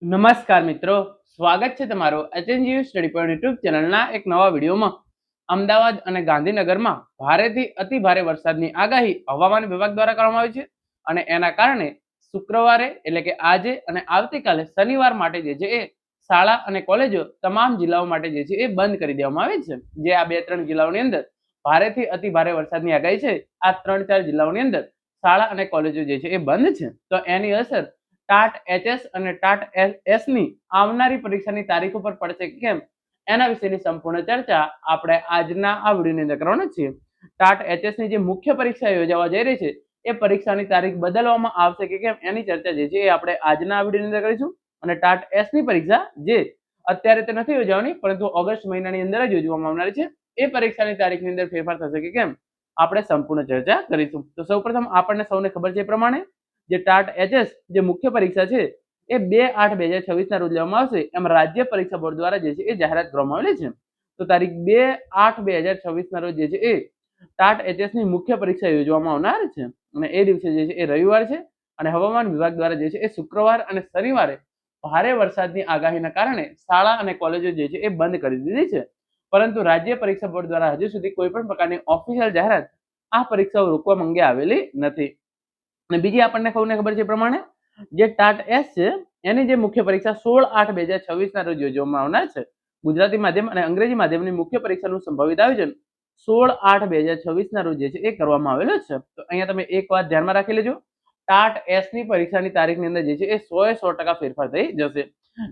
નમસ્કાર મિત્રો, સ્વાગત છે તમારો એચએનજીયુ સ્ટડી પોઈન્ટ યુટ્યુબ ચેનલના એક નવા વિડીયોમાં. અમદાવાદ અને ગાંધીનગરમાં ભારેથી અતિ ભારે વરસાદની આગાહી હવામાન વિભાગ દ્વારા કરવામાં આવી છે અને એના કારણે શુક્રવારે એટલે કે આજે અને આવતીકાલે શનિવાર માટે જે છે એ શાળા અને કોલેજો તમામ જિલ્લાઓ માટે જે છે એ બંધ કરી દેવામાં આવી છે. જે આ 2-3 જિલ્લાઓની અંદર ભારેથી અતિ ભારે વરસાદની આગાહી છે, આ 3-4 જિલ્લાઓની અંદર શાળા અને કોલેજો જે છે એ બંધ છે. તો એની અસર ટાટ એચએસ અને ટાટ એસ ની આવનારી પરીક્ષાની તારીખ ઉપર પડશે કે કેમ, એના વિશેની સંપૂર્ણ ચર્ચા આપણે આજના આ વિડીયોની અંદર કરવાના છીએ. ટાટ એચએસ ની જે મુખ્ય પરીક્ષા યોજાવા જઈ રહી છે એ પરીક્ષાની તારીખ બદલવામાં આવશે કે કેમ, એની ચર્ચા જે છે એ આપણે આજના આ વિડીયોની અંદર કરીશું. અને ટાટ એસ ની પરીક્ષા જે અત્યારે તો નથી યોજવાની, પરંતુ ઓગસ્ટ મહિનાની અંદર જ યોજવામાં આવનારી છે, એ પરીક્ષાની તારીખની અંદર ફેરફાર થશે કે કેમ, આપણે સંપૂર્ણ ચર્ચા કરીશું. તો સૌપ્રથમ આપણને સૌને ખબર છે એ પ્રમાણે જે ટાટ એચએસ જે મુખ્ય પરીક્ષા છે એ 2/8/2026 ના રોજ લેવામાં આવશે, એમ રાજ્ય પરીક્ષા બોર્ડ દ્વારા જે છે એ જાહેરાત કરવામાં આવેલી છે. તો તારીખ 2/8/2026 ના રોજ જે છે એ ટાટ એચએસ ની મુખ્ય પરીક્ષા યોજવામાં આવનાર છે અને એ દિવસે જે છે એ રવિવાર છે અને હવામાન વિભાગ દ્વારા જે છે એ શુક્રવાર અને શનિવારે ભારે વરસાદની આગાહીના કારણે શાળા અને કોલેજો જે છે એ બંધ કરી દીધી છે. પરંતુ રાજ્ય પરીક્ષા બોર્ડ દ્વારા હજુ સુધી કોઈ પણ પ્રકારની ઓફિશિયલ જાહેરાત આ પરીક્ષાઓ રોકવા અંગે આવેલી નથી. અને બીજી આપણને ખબર છે પ્રમાણે જે ટાટ એસ છે એની જે મુખ્ય પરીક્ષા 16/8/2026 ના રોજ યોજવામાં આવનાર છે. ગુજરાતી માધ્યમ અને અંગ્રેજી માધ્યમની મુખ્ય પરીક્ષાનું સંભવિત આયોજન 16/8/2026 ના રોજ જે છે એ કરવામાં આવેલું છે. તો અહીંયા તમે એક વાત ધ્યાનમાં રાખી લેજો, ટાટ એસ ની પરીક્ષાની તારીખની અંદર જે છે એ 100% ફેરફાર થઈ જશે.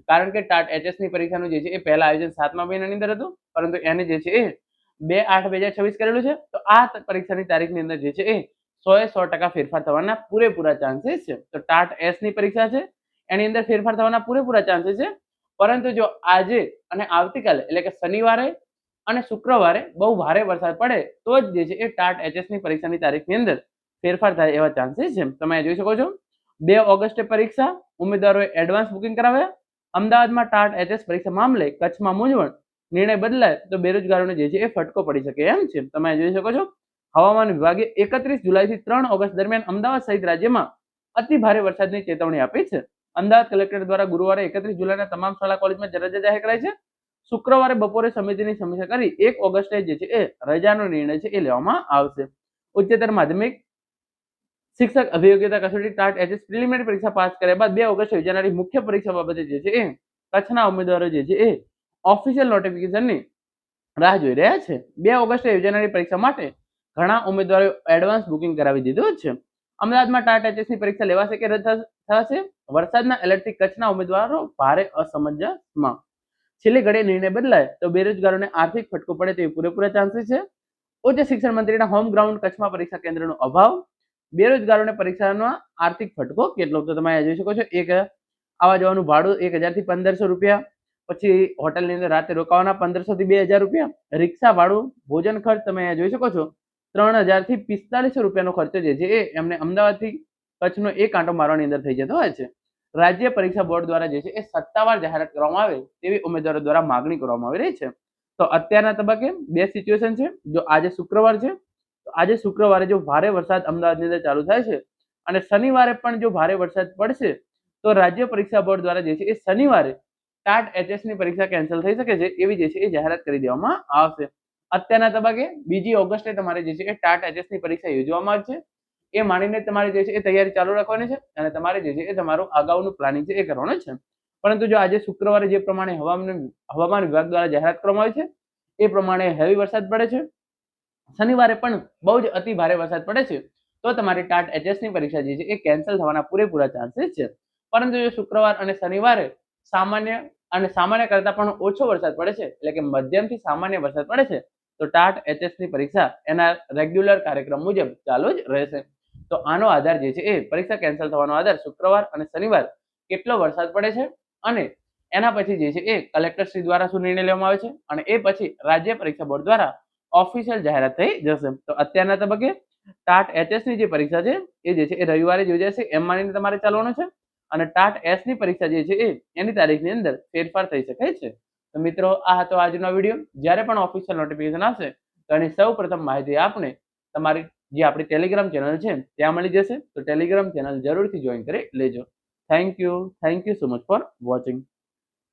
કારણ કે ટાટ એચએસ ની પરીક્ષાનું જે છે એ પહેલા આયોજન 7મા મહિનાની અંદર હતું, પરંતુ એને જે છે એ 2/8/2026 કરેલું છે. તો આ પરીક્ષાની તારીખની અંદર જે છે એ 100% ફેરફાર થવાના પૂરેપૂરા ચાન્સીસ છે. તો ટાટ એસ ની પરીક્ષા છે એની અંદર ફેરફાર થવાના પૂરેપૂરા ચાન્સીસ છે. પરંતુ જો આજે અને આવતીકાલે એટલે કે શનિવારે અને શુક્રવારે બહુ ભારે વરસાદ પડે તો જ જે છે એ ટાટ એચએસ ની પરીક્ષાની તારીખની અંદર ફેરફાર થાય એવા ચાન્સીસ છે. તમે જોઈ શકો છો 2 ઓગસ્ટે પરીક્ષા, ઉમેદવારોએ એડવાન્સ બુકિંગ કરાવ્યા. અમદાવાદમાં ટાટ એચએસ પરીક્ષા મામલે કચ્છમાં મૂંઝવણ, નિર્ણય બદલાય તો બેરોજગારોને જે છે એ ફટકો પડી શકે એમ છે. તમે જોઈ શકો છો હવામાન વિભાગે 31 જુલાઈથી 3 ઓગસ્ટ દરમિયાન અમદાવાદ સહિત રાજ્યમાં અતિ ભારે વરસાદની ચેતવણી આપી છે. અમદાવાદ કલેક્ટર દ્વારા ગુરુવારે 31 જુલાઈના તમામ શાળા કોલેજમાં રજા જાહેર કરાઈ છે. શુક્રવારે બપોરે સમિતિની સમીક્ષા કરી 1 ઓગસ્ટે જે છે એ રજાનો નિર્ણય છે એ લેવામાં આવશે. ઉચ્ચતર માધ્યમિક શિક્ષક અભિયોગ્યતા કસોટી ટાટ એચએસ પ્રિલિમિનરી પરીક્ષા પાસ કર્યા બાદ 2 ઓગસ્ટે યોજાનારી મુખ્ય પરીક્ષા બાબતે જે છે એ કચ્છના ઉમેદવારો જે છે એ ઓફિશિયલ નોટિફિકેશનની રાહ જોઈ રહ્યા છે. 2 ઓગસ્ટે યોજાનારી પરીક્ષા માટે ઘણા ઉમેદવારોએ એડવાન્સ બુકિંગ કરાવી દીધું છે. અમદાવાદમાં ટાટ એચએસની પરીક્ષા લેવાશે કે રદ થશે? વરસાદના એલર્ટથી કચ્છના ઉમેદવારો ભારે અસમંજસમાં. છેલ્લી ઘડીએ નિર્ણય બદલાય તો બેરોજગારોને આર્થિક ફટકો પડે તેવી પૂરેપૂરા ચાન્સીસ છે. ઉચ્ચ શિક્ષણ મંત્રીના હોમ ગ્રાઉન્ડ કચ્છમાં પરીક્ષા કેન્દ્રનો અભાવ, બેરોજગારોને પરીક્ષાનો આર્થિક ફટકો કેટલો? તો તમે જોઈ શકો છો એક આવા જવાનું ભાડું 1000 થી 1500 રૂપિયા, પછી હોટલની અંદર રાતે રોકાવાના 1500 થી 2000 રૂપિયા, રિક્ષા ભાડું, ભોજન ખર્ચ તમે જોઈ શકો છો 3000 થી 4500 રૂપિયાનો ખર્ચો જે છે એ એમને અમદાવાદથી કચ્છનો એક આંટો મારવાની અંદર થઈ જતો હોય છે. રાજ્ય પરીક્ષા બોર્ડ દ્વારા જે છે એ સત્તાવાર જાહેરાત કરવામાં આવે તેવી ઉમેદવારો દ્વારા માગણી કરવામાં આવી રહી છે. તો અત્યારના તબક્કે બે સિચ્યુએશન છે. જો આજે શુક્રવાર છે તો આજે શુક્રવારે જો ભારે વરસાદ અમદાવાદની અંદર ચાલુ થાય છે અને શનિવારે પણ જો ભારે વરસાદ પડશે તો રાજ્ય પરીક્ષા બોર્ડ દ્વારા જે છે એ શનિવારે ટાટ એચએસ ની પરીક્ષા કેન્સલ થઈ શકે છે એવી જે છે એ જાહેરાત કરી દેવામાં આવશે. અત્યારના તબક્કે 2 ઓગસ્ટે તમારે જે છે એ ટાટ એચએસ ની પરીક્ષા યોજવામાં આવશે. એ માનીને તમારે જે છે એ તૈયારી ચાલુ રાખવાની છે અને તમારે જે છે એ તમારું અગાઉનું પ્લાનિંગ છે એ કરવાનું છે. પરંતુ જો આજે શુક્રવારે જે પ્રમાણે હવામાન વિભાગ દ્વારા જાહેરાત કરવામાં આવી છે એ પ્રમાણે હેવી વરસાદ પડે છે, શનિવારે પણ બહુ જ અતિ ભારે વરસાદ પડે છે, તો તમારી ટાટ એચએસ ની પરીક્ષા જે છે એ કેન્સલ થવાના પૂરેપૂરા ચાન્સીસ છે. પરંતુ જો શુક્રવાર અને શનિવારે સામાન્ય કરતા પણ ઓછો વરસાદ પડે છે એટલે કે મધ્યમથી સામાન્ય વરસાદ પડે છે તો ટાટ એચએસ ની પરીક્ષા એના રેગ્યુલર કાર્યક્રમ મુજબ ચાલુ જ રહેશે. તો આનો આધાર જે છે એ પરીક્ષા કેન્સલ થવાનો આધાર શુક્રવાર અને શનિવાર કેટલો વરસાદ પડે છે અને એના પછી જે છે એ કલેક્ટર શ્રી દ્વારા શું નિર્ણય લેવામાં આવે છે અને એ પછી રાજ્ય પરીક્ષા બોર્ડ દ્વારા ઓફિશિયલ જાહેરાત થઈ જશે. તો અત્યારના તબક્કે ટાટ એચએસ ની જે પરીક્ષા છે એ જે છે એ રવિવારે યોજાશે એમ માનીને તમારે ચાલવાનું છે અને ટાટ એસ ની પરીક્ષા જે છે એ એની તારીખની અંદર ફેરફાર થઈ શકે છે. તો મિત્રો આ હતો આજનો વિડીયો. જ્યારે પણ ઓફિશિયલ નોટિફિકેશન આવશે તો એની સૌ પ્રથમ માહિતી આપને તમારી જે આપણી ટેલિગ્રામ ચેનલ છે ત્યાં મળી જશે. તો ટેલિગ્રામ ચેનલ જરૂરથી જોઈન કરી લેજો. Thank you so much for watching.